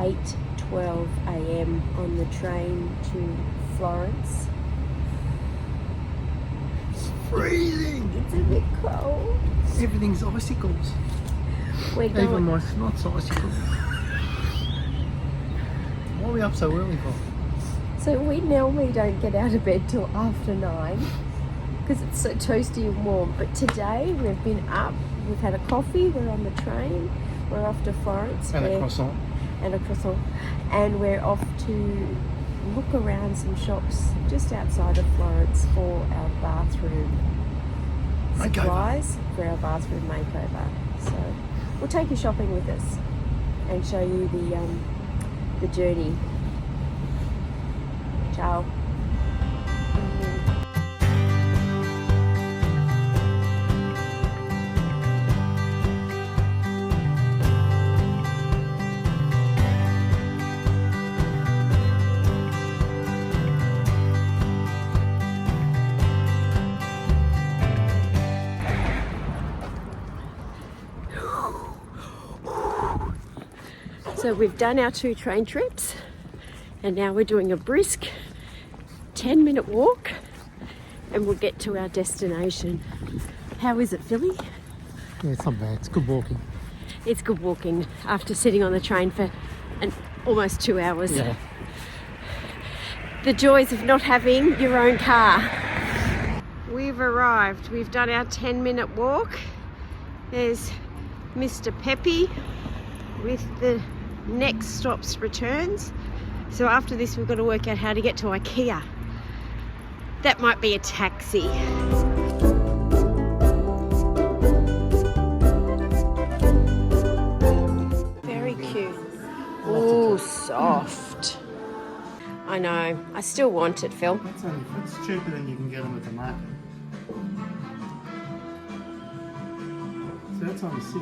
8:12 a.m. on the train to Florence. It's freezing! It's a bit cold. Everything's icicles. We're Even going. my snot's icicles. What are we up so early for? So we normally don't get out of bed till after 9 because it's so toasty and warm. But today we've been up, we've had a coffee, we're on the train, we're off to Florence. And a croissant. And a croissant. And we're off to look around some shops just outside of Florence for our bathroom supplies for our bathroom makeover. So we'll take you shopping with us and show you the journey. Ciao. So we've done our 2 train trips and now we're doing a brisk 10-minute walk and we'll get to our destination. How is it, Philly? Yeah, it's not bad. It's good walking. It's good walking after sitting on the train for almost 2 hours. Yeah. The joys of not having your own car. We've arrived. We've done our 10-minute walk. There's Mr. Peppy with the next stop's returns. So after this we've got to work out how to get to Ikea. That might be a taxi. Very cute. Ooh, soft. I know. I still want it, Phil. It's cheaper than you can get them at the market. So that's only 6.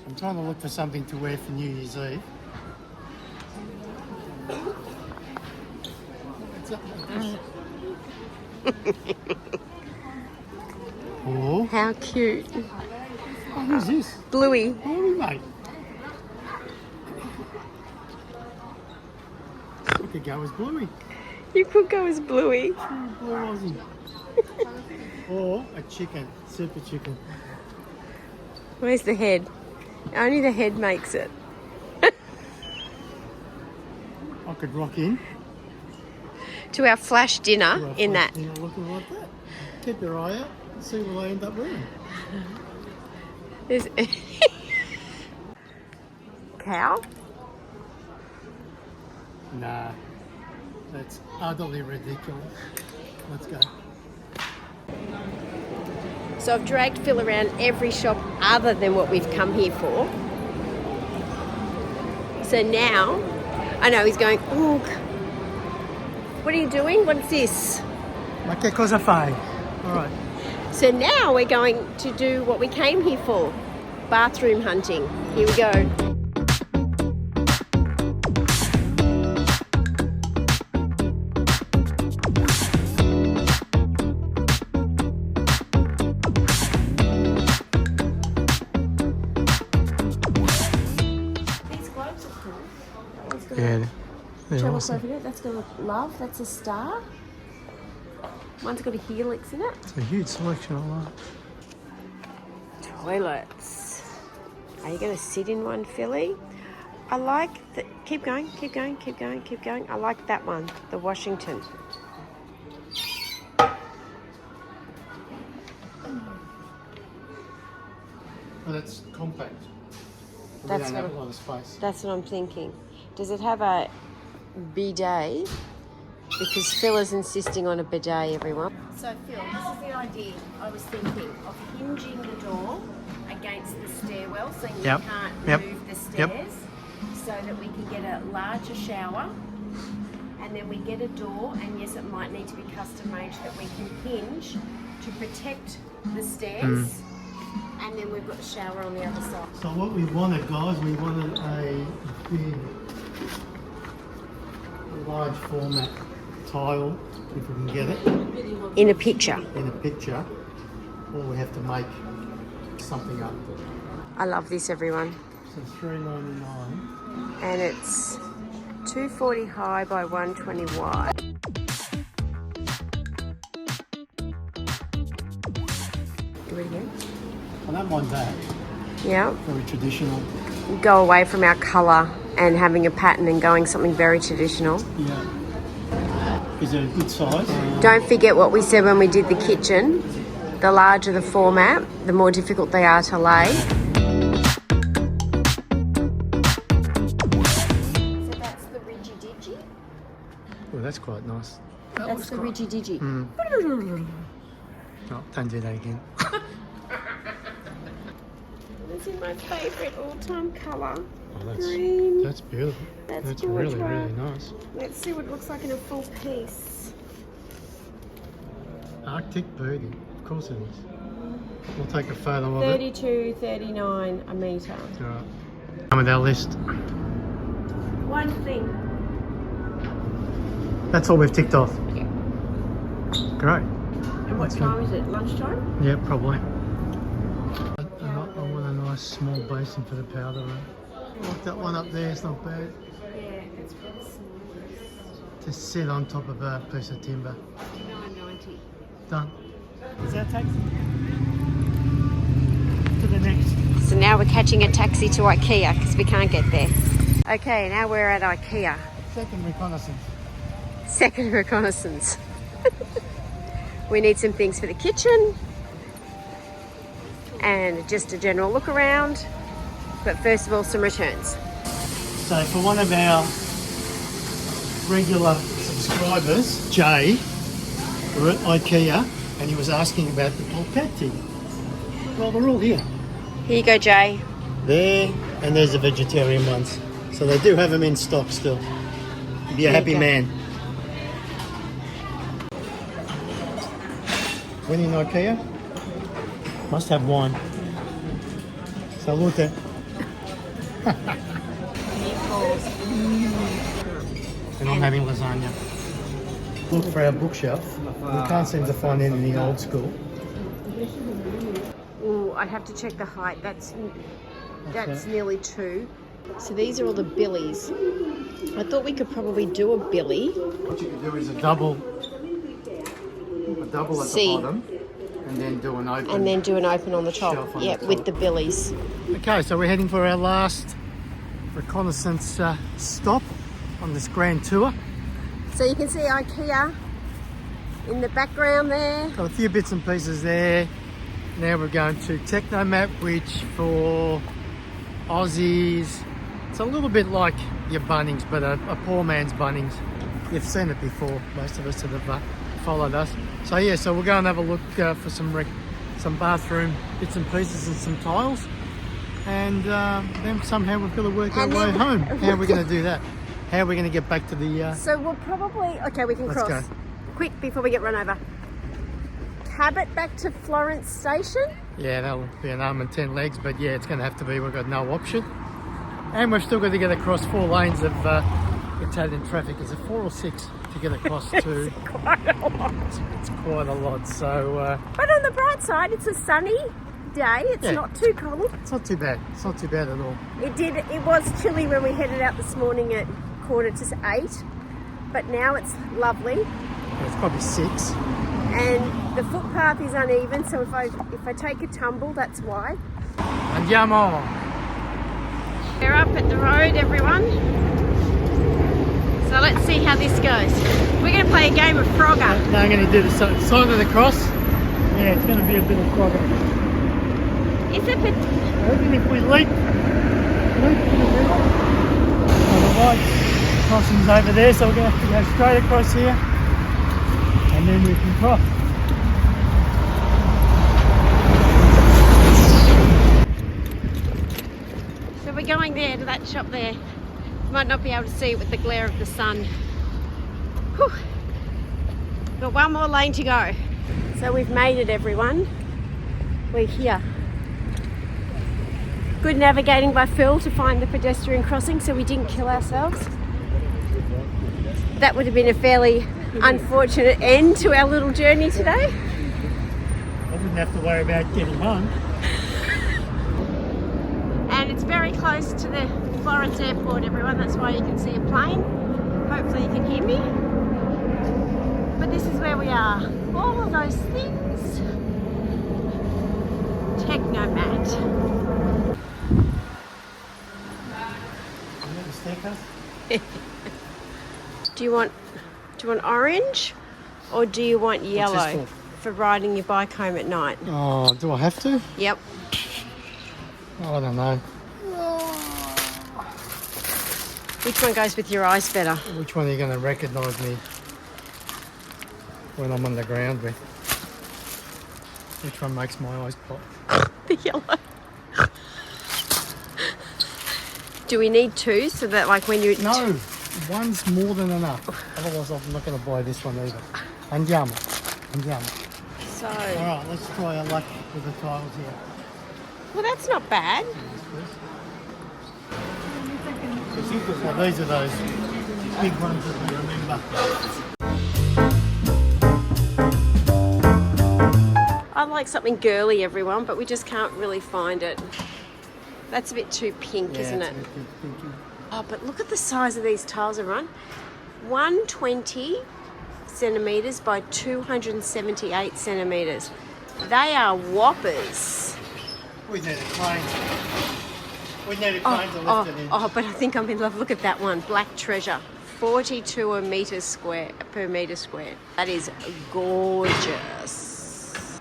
I'm trying to look for something to wear for New Year's Eve. Oh. How cute. Oh, who's this? Bluey. Bluey, mate. I could go as Bluey. You could go as Bluey. Blue Aussie. Or a chicken, super chicken. Where's the head? Only the head makes it. I could rock in. To our flash dinner in that. Looking like that. Keep your eye out and see what I end up wearing. There's cow? Nah, that's utterly ridiculous. Let's go. So I've dragged Phil around every shop other than what we've come here for. So now, I know he's going, ooh, what are you doing? What's this? Ma che cosa fai? All right. So now we're going to do what we came here for, bathroom hunting. Here we go. Yeah, they're awesome. Over there. That's got a love. That's a star. One's got a helix in it. It's a huge selection of that. Toilets. Are you going to sit in one, Philly? I like the. Keep going, keep going, keep going, keep going. I like that one, the Washington. Oh, that's compact. We That's don't have what a lot of space. That's what I'm thinking. Does it have a bidet? Because Phil is insisting on a bidet, everyone. So Phil, this is the idea. I was thinking of hinging the door against the stairwell so you can't move the stairs so that we can get a larger shower, and then we get a door, and yes, it might need to be custom made so that we can hinge to protect the stairs. And then we've got the shower on the other side. So what we wanted, guys, we wanted a big, large format tile, if we can get it. In a picture. In a picture, or we have to make something up. I love this, everyone. So $3.99. And it's 240 high by 120 wide. Do it again. I don't mind that. Yeah. Very traditional. Go away from our colour and having a pattern and going something very traditional. Yeah. Is it a good size? Don't forget what we said when we did the kitchen. The larger the format, the more difficult they are to lay. So that's the Ridgy-Digi? Oh, that's quite nice. That's the Ridgy-Digi. Oh, don't do that again. This is my favourite all-time colour. Oh, Green. That's beautiful. That's really, really nice. Let's see what it looks like in a full piece. Arctic birdie. Of course it is. We'll take a photo of it. $32.39 a metre. All right. Come with our list. One thing. That's all we've ticked off. Yeah. Great. And what time is it? Lunchtime? Yeah, probably. I want a nice small basin for the powder room. Like that one up there, it's not bad. Yeah, it's pretty small. To sit on top of a piece of timber. $59.90. Done. Does that take to the next? So now we're catching a taxi to Ikea because we can't get there. Okay, now we're at Ikea. Second reconnaissance. Second reconnaissance. We need some things for the kitchen and just a general look around. But first of all, some returns. So for one of our regular subscribers, Jay, we're at Ikea and he was asking about the polpetti. Well, they're all here. Here you go, Jay. There, and there's the vegetarian ones. So they do have them in stock still. Be a happy man. When in Ikea, must have wine. Salute. And I'm having lasagna. Look for our bookshelf. We can't seem to find anything old school. Oh, I'd have to check the height. That's nearly 2. So these are all the billies. I thought we could probably do a billy. What you could do is a double at C. the bottom, and then do an open. And then do an open on the top. Shelf on Yeah, the with top. the billies. Okay, so we're heading for our last reconnaissance stop on this grand tour. So you can see Ikea in the background there. Got a few bits and pieces there. Now we're going to Technomat, which for Aussies, it's a little bit like your Bunnings, but a poor man's Bunnings. You've seen it before, most of us that have followed us. So yeah, so we'll go and have a look for some bathroom bits and pieces and some tiles. And then somehow we've got to work our way home. How are we going to do that? How are we going to get back to the... So we'll probably... Okay, we can Let's cross. go. Quick, before we get run over. Cab it back to Florence station. Yeah, that'll be an arm and 10 legs, but yeah, it's going to have to be. We've got no option. And we've still got to get across 4 lanes of Italian traffic. Is it 4 or 6 to get across to? It's quite a lot. It's quite a lot. So, But on the bright side, it's a sunny day. It's not too cold. It's not too bad. It's not too bad at all. It was chilly when we headed out this morning at 7:45, but now it's lovely. Yeah, it's probably 6. And the footpath is uneven, so if I take a tumble, that's why. Andiamo! We're up at the road, everyone. So let's see how this goes. We're going to play a game of Frogger. Now I'm going to do the sign of the cross. Yeah, it's going to be a bit of Frogger. Is it? I reckon if we leap a bit. On the white crossing's over there, so we're going to have to go straight across here. And then we can cross. So we're going there to that shop there. Might not be able to see it with the glare of the sun. Whew. Got one more lane to go. So we've made it, everyone. We're here. Good navigating by Phil to find the pedestrian crossing so we didn't kill ourselves. That would have been a fairly unfortunate end to our little journey today. I didn't have to worry about getting home. And it's very very close to the Florence airport, everyone. That's why you can see a plane. Hopefully you can hear me. But this is where we are. All of those things. Technomat. Do you want orange or do you want yellow for riding your bike home at night? Oh, do I have to? Yep. Oh, I don't know. Which one goes with your eyes better? Which one are you going to recognise me when I'm on the ground with? Which one makes my eyes pop? The yellow. Do we need two so that like when you... No, one's more than enough. Otherwise I'm not going to buy this one either. Andiamo. So... Alright, let's try our luck with the tiles here. Well, that's not bad. So these are those big ones that we remember. I like something girly, everyone, but we just can't really find it. That's a bit too pink, isn't it? Oh, but look at the size of these tiles, everyone. 120 centimetres by 278 centimetres. They are whoppers. We need a crane. We need a crane to lift it in. Oh, but I think I'm in love. Look at that one. Black Treasure. 42 per metre square. That is gorgeous.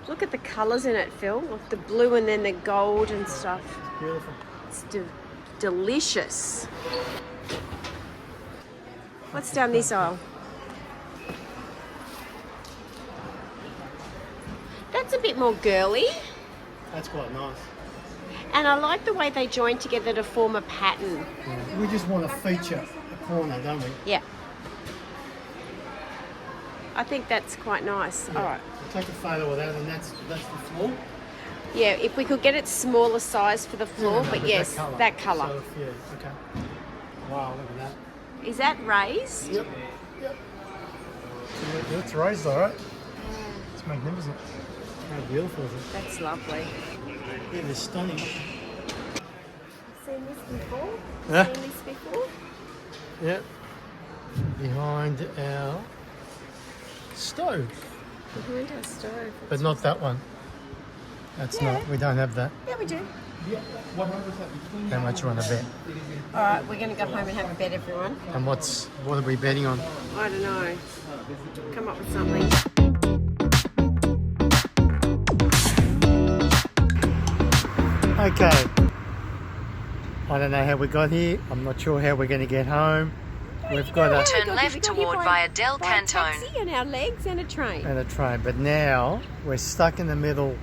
Look at the colours in it, Phil. Like the blue and then the gold and stuff. Beautiful. It's delicious. What's down this aisle? That's a bit more girly. That's quite nice. And I like the way they join together to form a pattern. Yeah. We just want to feature a corner, don't we? Yeah. I think that's quite nice. Yeah. All right. We'll take a photo of that, and that's the floor. Yeah, if we could get it smaller size for the floor, but yes, that colour. So, yeah, okay. Wow, look at that. Is that raised? Yep. Yeah, it's raised, all right. It's magnificent. How beautiful is it? That's lovely. Yeah, they're stunning. Seen this before? Yeah. Seen this before? Yep. Behind our stove. Behind our stove. But not that one. That's not. We don't have that. Yeah, we do. How much you want to bet? All right, we're going to go home and have a bet, everyone. And what are we betting on? I don't know. Come up with something. Okay. I don't know how we got here. I'm not sure how we're going to get home. We've got a turn left toward Via del Canton. A taxi and our legs and a train. But now we're stuck in the middle,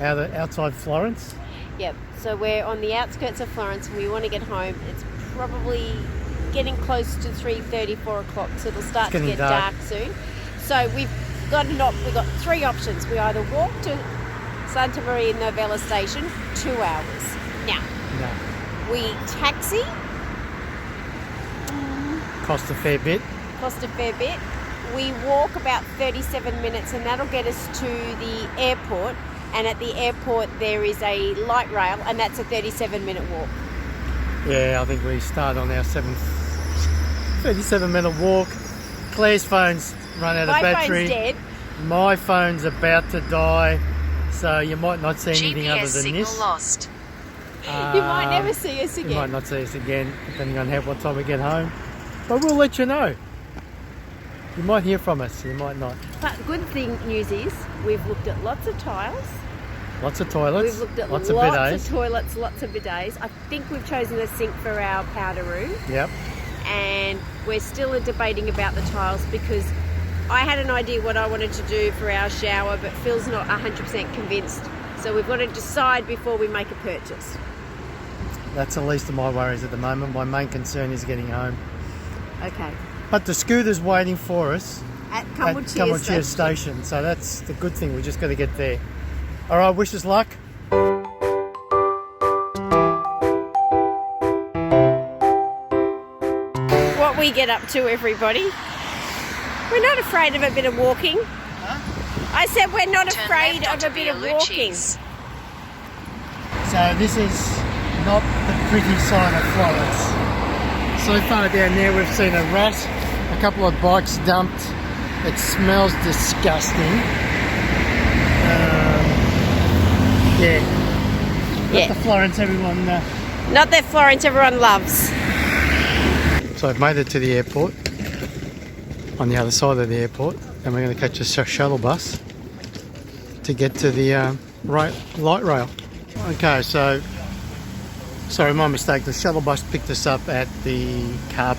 outside Florence. Yep. So we're on the outskirts of Florence and we want to get home. It's probably getting close to 3:30, 4 o'clock, so it'll start to get dark soon. So we've got three options. We either walk to Santa Maria Novella station, 2 hours. Now, we taxi. Cost a fair bit. We walk about 37 minutes and that'll get us to the airport. And at the airport there is a light rail and that's a 37-minute walk. Yeah, I think we start on our 37-minute walk. Claire's phone's run out of battery. My phone's dead. My phone's about to die, so you might not see anything GPS other than signal this. lost. You might never see us again. You might not see us again, depending on what time we get home. But we'll let you know. You might hear from us, you might not. But good news is we've looked at lots of tiles. Lots of toilets. We've looked at lots of bidets. toilets, lots of bidets. I think we've chosen the sink for our powder room. Yep. And we're still debating about the tiles because I had an idea what I wanted to do for our shower, but Phil's not 100% convinced. So we've got to decide before we make a purchase. That's the least of my worries at the moment. My main concern is getting home. Okay. But the scooter's waiting for us At at Campi Station. So that's the good thing. We just got to get there. All right, wish us luck. What we get up to, everybody. We're not afraid of a bit of walking. Huh? I said we're not Turn afraid left of a onto bit of walking. Vialucci's. So this is not the pretty side of Florence. So far down there we've seen a rat, a couple of bikes dumped. It smells disgusting. Yeah. Not the Florence everyone... Not that Florence everyone loves. So I've made it to the airport, on the other side of the airport, and we're going to catch a shuttle bus to get to the light rail. Okay, so, sorry, my mistake, the shuttle bus picked us up at the car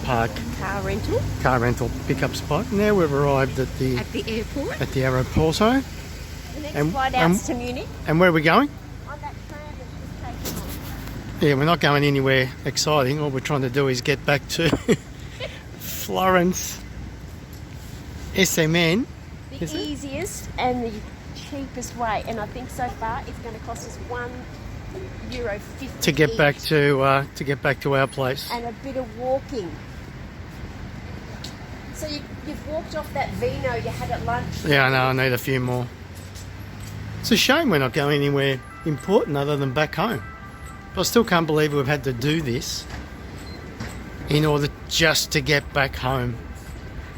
rental pickup spot. Now we've arrived at the airport. At the aeroporto. The next flight out to Munich. And where are we going? On that tram that's just taken off. Yeah, we're not going anywhere exciting. All we're trying to do is get back to Florence. SMN. The easiest and the cheapest way, and I think so far it's going to cost us €1.50 to get back to our place. and a bit of walking. So you've walked off that vino you had at lunch. Yeah, I know. I need a few more. It's a shame we're not going anywhere important other than back home. But I still can't believe we've had to do this in order just to get back home.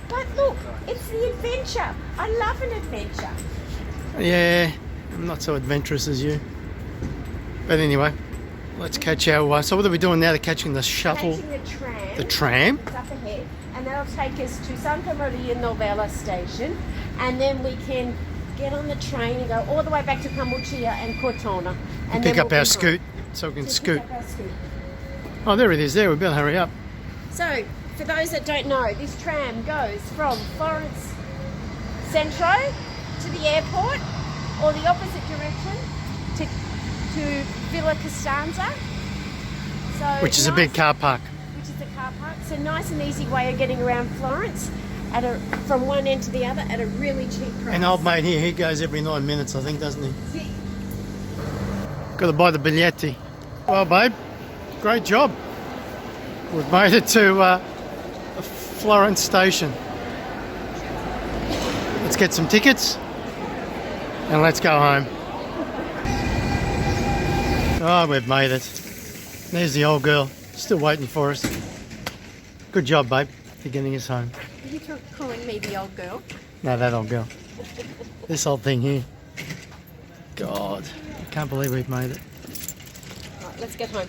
But look, it's the adventure. I love an adventure. Yeah, I'm not so adventurous as you. But anyway, let's catch our... so what are we doing now? They're catching the shuttle. Catching the tram. The tram? It's up ahead. And that'll take us to Santa Maria Novella station. And then we can get on the train and go all the way back to Camuccia and Cortona. And Pick then up we'll our be scoot home. so we can To scoot. pick up our scoot. Oh, there it is there. We better hurry up. So, for those that don't know, this tram goes from Florence Centro to the airport, or the opposite direction to Villa Costanza. So Which is a big car park. Which is the car park. So nice and easy way of getting around Florence from one end to the other at a really cheap price. And old mate here, he goes every 9 minutes, I think, doesn't he? Got to buy the biglietti. Well, babe, great job. We've made it to Florence station. Let's get some tickets and let's go home. Oh, we've made it. There's the old girl, still waiting for us. Good job, babe, for getting us home. Are you calling me the old girl? No, that old girl. This old thing here. God, I can't believe we've made it. Right, let's get home.